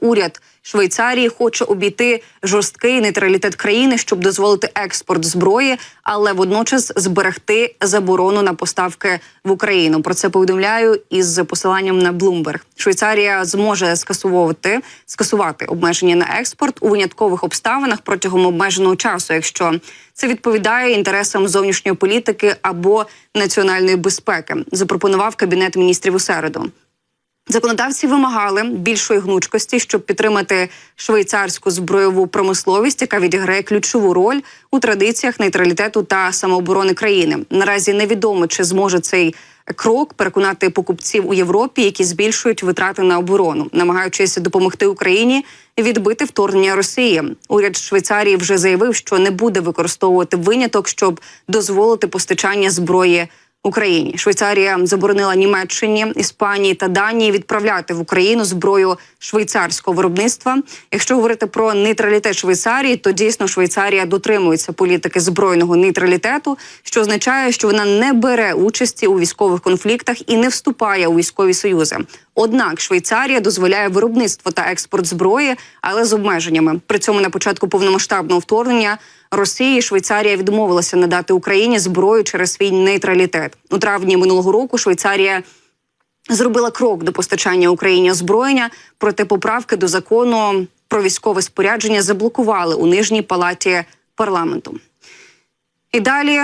Уряд Швейцарії хоче обійти жорсткий нейтралітет країни, щоб дозволити експорт зброї, але водночас зберегти заборону на поставки в Україну. Про це повідомляю із посиланням на Bloomberg. Швейцарія зможе скасувати обмеження на експорт у виняткових обставинах протягом обмеженого часу, якщо це відповідає інтересам зовнішньої політики або національної безпеки, запропонував Кабінет міністрів у середу. Законодавці вимагали більшої гнучкості, щоб підтримати швейцарську збройову промисловість, яка відіграє ключову роль у традиціях нейтралітету та самооборони країни. Наразі невідомо, чи зможе цей крок переконати покупців у Європі, які збільшують витрати на оборону, намагаючись допомогти Україні відбити вторгнення Росії. Уряд Швейцарії вже заявив, що не буде використовувати виняток, щоб дозволити постачання зброї Україні. Швейцарія заборонила Німеччині, Іспанії та Данії відправляти в Україну зброю швейцарського виробництва. Якщо говорити про нейтралітет Швейцарії, то дійсно Швейцарія дотримується політики збройного нейтралітету, що означає, що вона не бере участі у військових конфліктах і не вступає у військові союзи. Однак Швейцарія дозволяє виробництво та експорт зброї, але з обмеженнями. При цьому на початку повномасштабного вторгнення Росії Швейцарія відмовилася надати Україні зброю через свій нейтралітет. У травні минулого року Швейцарія зробила крок до постачання Україні озброєння, проте поправки до закону про військове спорядження заблокували у Нижній палаті парламенту. І далі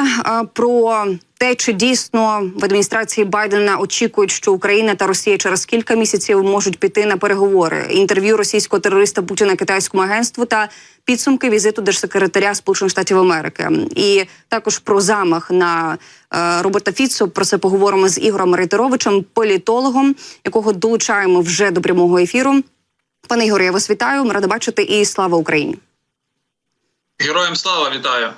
про те, чи дійсно в адміністрації Байдена очікують, що Україна та Росія через кілька місяців можуть піти на переговори. Інтерв'ю російського терориста Путіна китайському агентству та підсумки візиту держсекретаря Сполучених Штатів Америки. І також про замах на Роберта Фіцо. Про це поговоримо з Ігорем Рейтеровичем, політологом, якого долучаємо вже до прямого ефіру. Пане Ігоре, я вас вітаю, рада бачити і слава Україні. Героям слава, вітаю.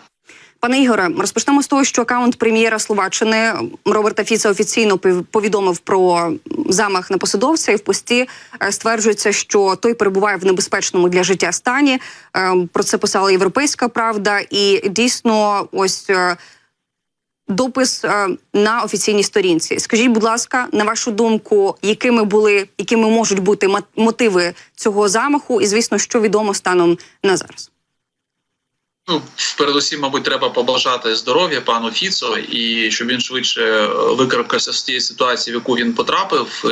Пане Ігоре, розпочнемо з того, що акаунт прем'єра Словаччини Роберта Фіца офіційно повідомив про замах на посадовця, і в пості стверджується, що той перебуває в небезпечному для життя стані. Про це писала «Європейська правда», і дійсно ось допис на офіційній сторінці. Скажіть, будь ласка, на вашу думку, якими можуть бути мотиви цього замаху, і, звісно, що відомо станом на зараз? Ну, передусім, мабуть, треба побажати здоров'я пану Фіцо, і щоб він швидше викарабкався з тієї ситуації, в яку він потрапив,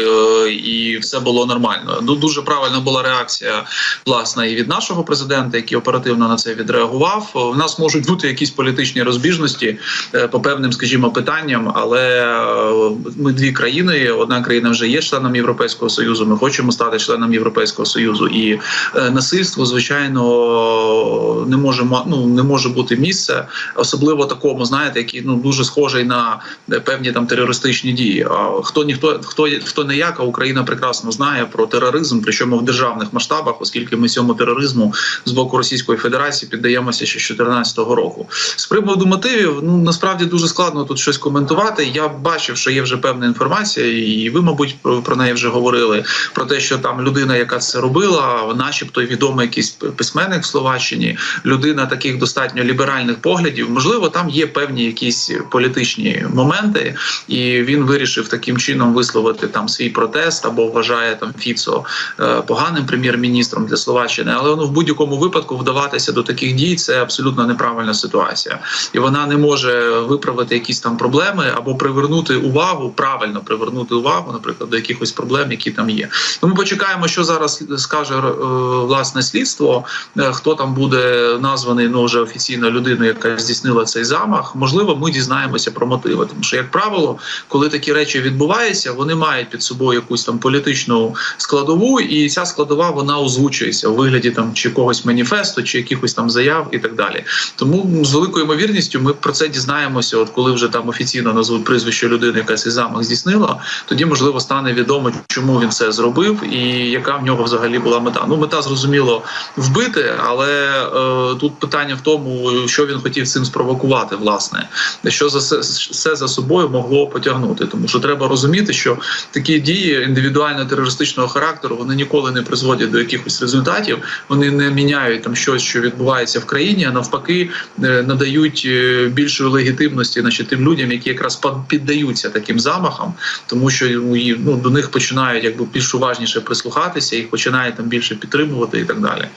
і все було нормально. Ну, дуже правильна була реакція, власне, і від нашого президента, який оперативно на це відреагував. У нас можуть бути якісь політичні розбіжності по певним, скажімо, питанням, але ми дві країни, одна країна вже є членом Європейського Союзу, ми хочемо стати членом Європейського Союзу, і насильство, звичайно, не може бути місце, особливо такому, знаєте, який дуже схожий на певні там терористичні дії. А хто не як, а Україна прекрасно знає про тероризм, причому в державних масштабах, оскільки ми цьому тероризму з боку Російської Федерації піддаємося ще з 2014 року. З приводу мотивів, насправді дуже складно тут щось коментувати. Я бачив, що є вже певна інформація, і ви, мабуть, про неї вже говорили, про те, що там людина, яка це робила, начебто відомий якийсь письменник в Словаччині, людина таких достатньо ліберальних поглядів, можливо, там є певні якісь політичні моменти, і він вирішив таким чином висловити там свій протест, або вважає там Фіцо поганим прем'єр-міністром для Словаччини, але в будь-якому випадку вдаватися до таких дій – це абсолютно неправильна ситуація. І вона не може виправити якісь там проблеми, або правильно привернути увагу, наприклад, до якихось проблем, які там є. Тому почекаємо, що зараз скаже власне слідство, хто там буде названий вже офіційно людиною, яка здійснила цей замах. Можливо, ми дізнаємося про мотиви. Тому що, як правило, коли такі речі відбуваються, вони мають під собою якусь там політичну складову, і ця складова, вона озвучується у вигляді там чи когось маніфесту, чи якихось там заяв і так далі. Тому з великою ймовірністю ми про це дізнаємося, от коли вже там офіційно назвуть прізвище людини, яка цей замах здійснила, тоді, можливо, стане відомо, чому він це зробив і яка в нього взагалі була мета. Мета, зрозуміло, вбити, але тут питання питання в тому, що він хотів цим спровокувати, власне, що все за собою могло потягнути. Тому що треба розуміти, що такі дії індивідуально-терористичного характеру, вони ніколи не призводять до якихось результатів, вони не міняють там щось, що відбувається в країні, а навпаки надають більшої легітимності, значить, тим людям, які якраз піддаються таким замахам, тому що до них починають якби більш уважніше прислухатися, їх починають там більше підтримувати і так далі.